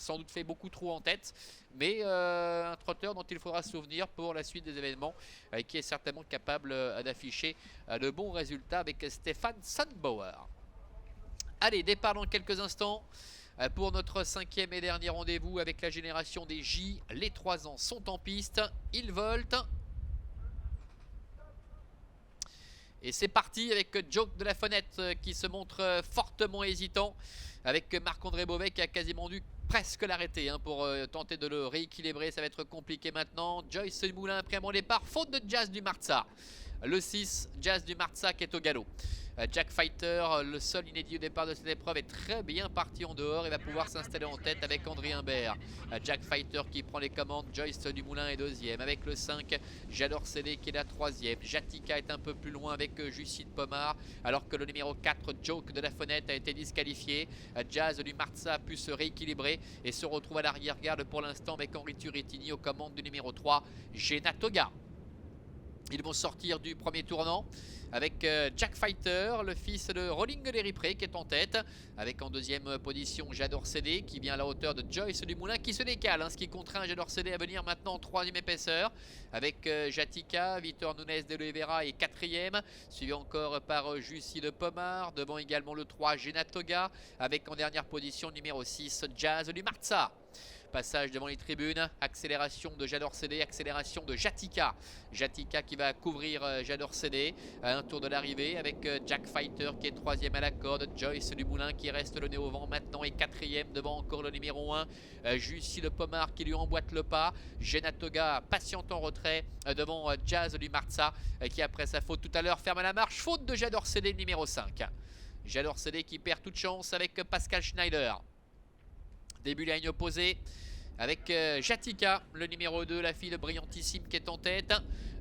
sans doute fait beaucoup trop en tête, mais un trotteur dont il faudra se souvenir pour la suite des événements, qui est certainement capable d'afficher de bons résultats avec Stefan Sandbauer. Allez, départ dans quelques instants pour notre 5e et dernier rendez-vous avec la génération des J. Les 3 ans sont en piste, ils voltent. Et c'est parti avec Joke de la Fenêtre qui se montre fortement hésitant, avec Marc-André Beauvais qui a quasiment dû presque l'arrêter pour tenter de le rééquilibrer. Ça va être compliqué maintenant. Joyce Moulin après mon départ, faute de Jazz du Marza. Le 6, Jazz du Marza qui est au galop. Jack Fighter, le seul inédit au départ de cette épreuve, est très bien parti en dehors et va pouvoir s'installer en tête avec André Humbert. Jack Fighter qui prend les commandes, Joyce Dumoulin est deuxième. Avec le 5, J'adore Cédé qui est la troisième. Jatika est un peu plus loin avec Justine Pomard, alors que le numéro 4, Joke de la Fenêtre, a été disqualifié. Jazz du Marza a pu se rééquilibrer et se retrouve à l'arrière-garde pour l'instant avec Henri Turrettini aux commandes du numéro 3, Genatoga. Ils vont sortir du premier tournant avec Jack Fighter, le fils de Rolling Leripré qui est en tête, avec en deuxième position J'adore Cédé qui vient à la hauteur de Joyce Dumoulin qui se décale, ce qui contraint J'adore Cédé à venir maintenant en troisième épaisseur, avec Jatika, Vitor Nunes de Oliveira est quatrième, suivi encore par Jussi de Pomard, devant également le 3 Genatoga, avec en dernière position le numéro 6 Jazz du Marza. Passage devant les tribunes, accélération de J'adore Cédé, accélération de Jatika. Jatika qui va couvrir J'adore Cédé à un tour de l'arrivée avec Jack Fighter qui est troisième à la corde. Joyce Dumoulin qui reste le nez au vent maintenant est quatrième devant encore le numéro 1. Jussi le Pomard qui lui emboîte le pas. Genatoga patiente en retrait devant Jazz du Marza qui après sa faute tout à l'heure ferme la marche. Faute de J'adore Cédé numéro 5. J'adore Cédé qui perd toute chance avec Pascal Schneider. Début ligne opposée avec Jatika, le numéro 2, la fille de Brillantissime qui est en tête.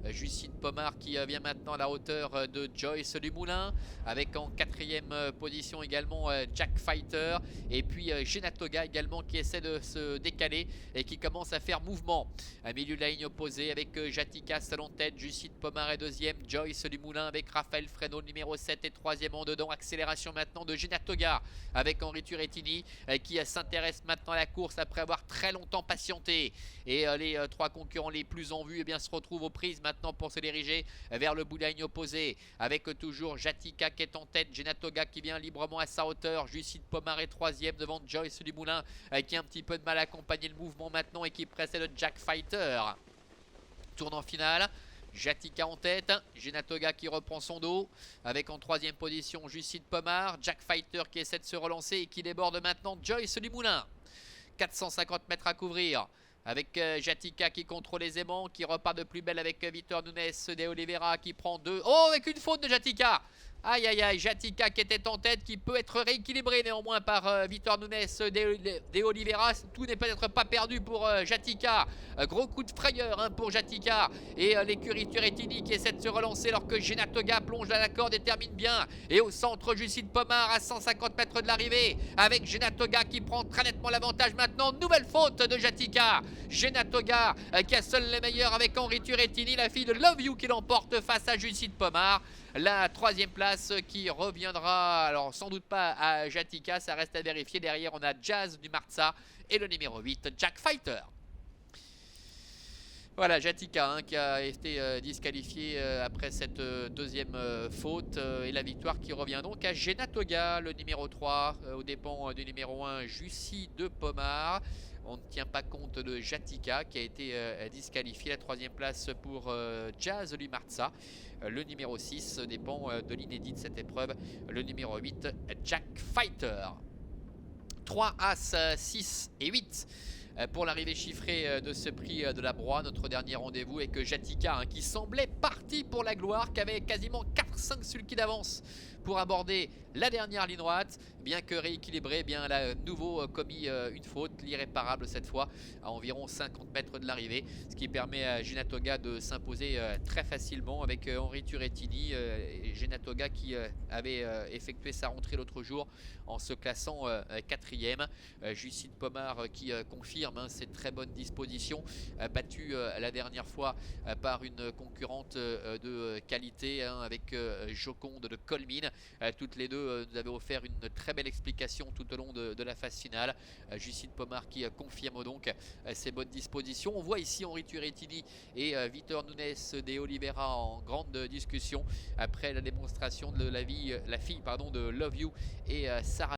Justine Pomard qui vient maintenant à la hauteur de Joyce Dumoulin, avec en quatrième position également Jack Fighter, et puis Genatoga également qui essaie de se décaler et qui commence à faire mouvement. À milieu de la ligne opposée avec Jatika seul en tête, Justine Pomard est deuxième, Joyce Dumoulin avec Raphaël Fresno numéro 7 et troisième en dedans. Accélération maintenant de Genatoga avec Henri Turrettini qui s'intéresse maintenant à la course après avoir très longtemps patienté, et les trois concurrents les plus en vue se retrouvent aux prises maintenant pour se diriger vers le bout de la ligne opposée avec toujours Jatika qui est en tête, Genatoga qui vient librement à sa hauteur, Justine Pomard est troisième devant Joyce Dumoulin qui a un petit peu de mal à accompagner le mouvement maintenant et qui précède Jack Fighter. Tournant final, Jatika en tête, Genatoga qui reprend son dos, avec en troisième position Justine Pomard, Jack Fighter qui essaie de se relancer et qui déborde maintenant Joyce Dumoulin. 450 mètres à couvrir avec Jatika qui contrôle aisément, qui repart de plus belle avec Vitor Nunes de Oliveira qui prend 2. Oh, avec une faute de Jatika. Aïe aïe aïe, Jatika qui était en tête, qui peut être rééquilibré néanmoins par Vitor Nunes de Oliveira. Tout n'est peut-être pas perdu pour Jatika. Gros coup de frayeur pour Jatika. Et l'écurie Turrettini qui essaie de se relancer alors que Genatoga plonge à la corde et termine bien. Et au centre, Justine Pomard à 150 mètres de l'arrivée avec Genatoga qui prend très nettement l'avantage maintenant. Nouvelle faute de Jatika. Genatoga qui a seul les meilleurs avec Henri Turrettini, la fille de Love You qui l'emporte face à Justine Pomard. La troisième place qui reviendra, alors sans doute pas à Jatika, ça reste à vérifier. Derrière, on a Jazz du Marza et le numéro 8, Jack Fighter. Voilà, Jatika qui a été disqualifié après cette deuxième faute. Et la victoire qui revient donc à Genatoga, le numéro 3, aux dépens du numéro 1, Jussi de Pomard. On ne tient pas compte de Jatika qui a été disqualifié. La troisième place pour Jazz du Marza. Le numéro 6 dépend de l'inédit de cette épreuve. Le numéro 8, Jack Fighter. 3 As, 6 et 8 pour l'arrivée chiffrée de ce prix de la Broye. Notre dernier rendez-vous avec Jatika qui semblait parti pour la gloire, qui avait quasiment 4-5 sulky d'avance pour aborder la dernière ligne droite, bien que rééquilibré, elle a nouveau commis une faute, l'irréparable cette fois, à environ 50 mètres de l'arrivée, ce qui permet à Genatoga de s'imposer très facilement avec Henri Turrettini. Genatoga qui avait effectué sa rentrée l'autre jour en se classant quatrième. Justine Pomard qui confirme cette très bonne disposition, battue la dernière fois par une concurrente de qualité avec Joconde de Colmine. Toutes les deux nous avaient offert une très belle explication tout au long de la phase finale. Justine Pomar qui confirme donc ses bonnes dispositions. On voit ici Henri Turetini et Vitor Nunes de Oliveira en grande discussion après la démonstration de la fille de Love You et Sarah